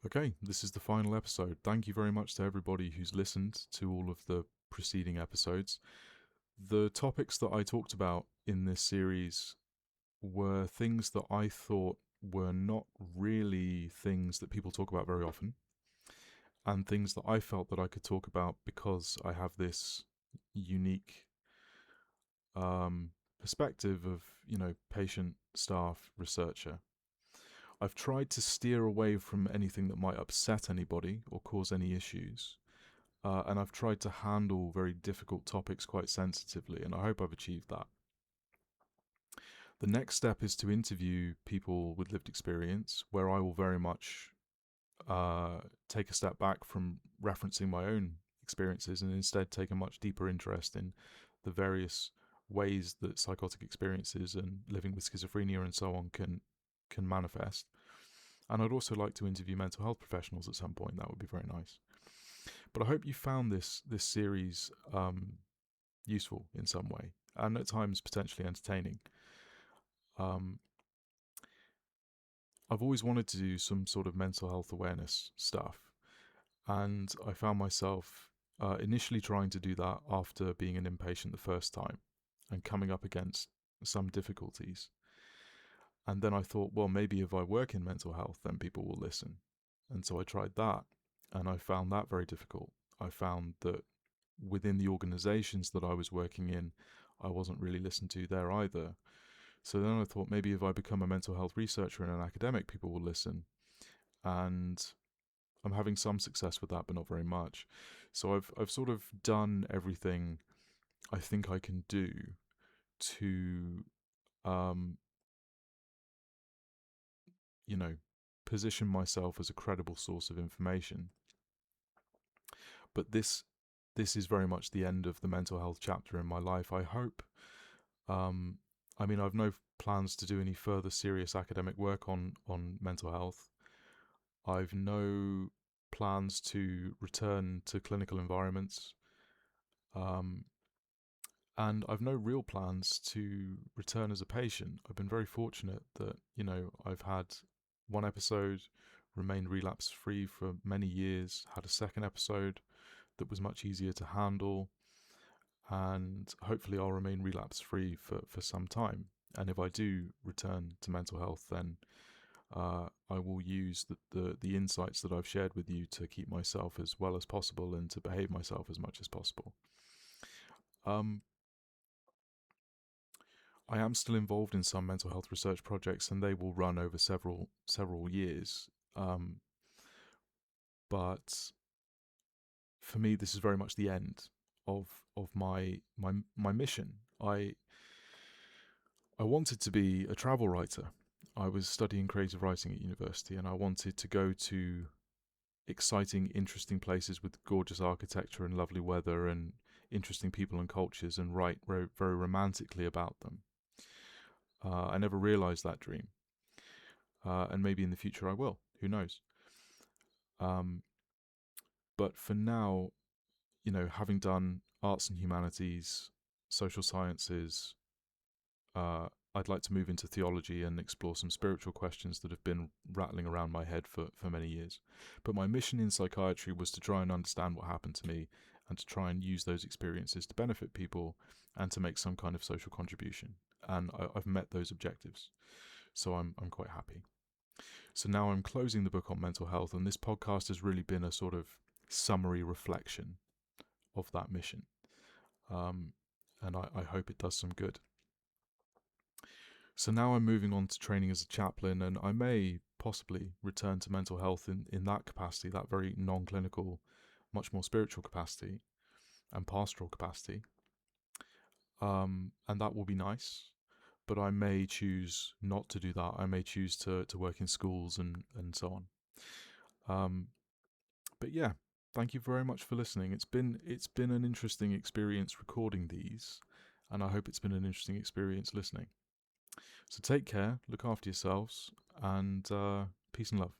Okay, this is the final episode. Thank you very much to everybody who's listened to all of the preceding episodes. The topics that I talked about in this series were things that I thought were not really things that people talk about very often, and things that I felt that I could talk about because I have this unique perspective of, patient, staff, researcher. I've tried to steer away from anything that might upset anybody or cause any issues. And I've tried to handle very difficult topics quite sensitively, and I hope I've achieved that. The next step is to interview people with lived experience, where I will very much take a step back from referencing my own experiences and instead take a much deeper interest in the various ways that psychotic experiences and living with schizophrenia and so on can manifest. And I'd also like to interview mental health professionals at some point. That would be very nice. But I hope you found this series useful in some way, and at times potentially entertaining. Um, I've always wanted to do some sort of mental health awareness stuff, and I found myself initially trying to do that after being an inpatient the first time and coming up against some difficulties. And then I thought, well, maybe if I work in mental health, then people will listen. And so I tried that, and I found that very difficult. I found that within the organizations that I was working in, I wasn't really listened to there either. So then I thought maybe if I become a mental health researcher and an academic, people will listen. And I'm having some success with that, but not very much. So I've sort of done everything I think I can do to, um, you know, position myself as a credible source of information. But this is very much the end of the mental health chapter in my life, I hope. Um, I mean, I've no plans to do any further serious academic work on mental health. I've no plans to return to clinical environments. Um, and I've no real plans to return as a patient. I've been very fortunate that, I've had one episode, remained relapse free for many years, had a second episode that was much easier to handle, and hopefully I'll remain relapse free for some time. And if I do return to mental health, then I will use the insights that I've shared with you to keep myself as well as possible and to behave myself as much as possible. Um, I am still involved in some mental health research projects, and they will run over several years. But for me, this is very much the end of my mission. I wanted to be a travel writer. I was studying creative writing at university, and I wanted to go to exciting, interesting places with gorgeous architecture and lovely weather and interesting people and cultures and write very romantically about them. I never realized that dream, and maybe in the future I will. Who knows? Um, but for now, having done arts and humanities, social sciences, I'd like to move into theology and explore some spiritual questions that have been rattling around my head for many years. But my mission in psychiatry was to try and understand what happened to me and to try and use those experiences to benefit people and to make some kind of social contribution. And I've met those objectives. So I'm quite happy. So now I'm closing the book on mental health, and this podcast has really been a sort of summary reflection of that mission. And I hope it does some good. So now I'm moving on to training as a chaplain, and I may possibly return to mental health in that capacity, that very non-clinical, much more spiritual capacity and pastoral capacity. And that will be nice, but I may choose not to do that. I may choose to work in schools and so on. But yeah, thank you very much for listening. It's been an interesting experience recording these, and I hope it's been an interesting experience listening. So take care, look after yourselves, and peace and love.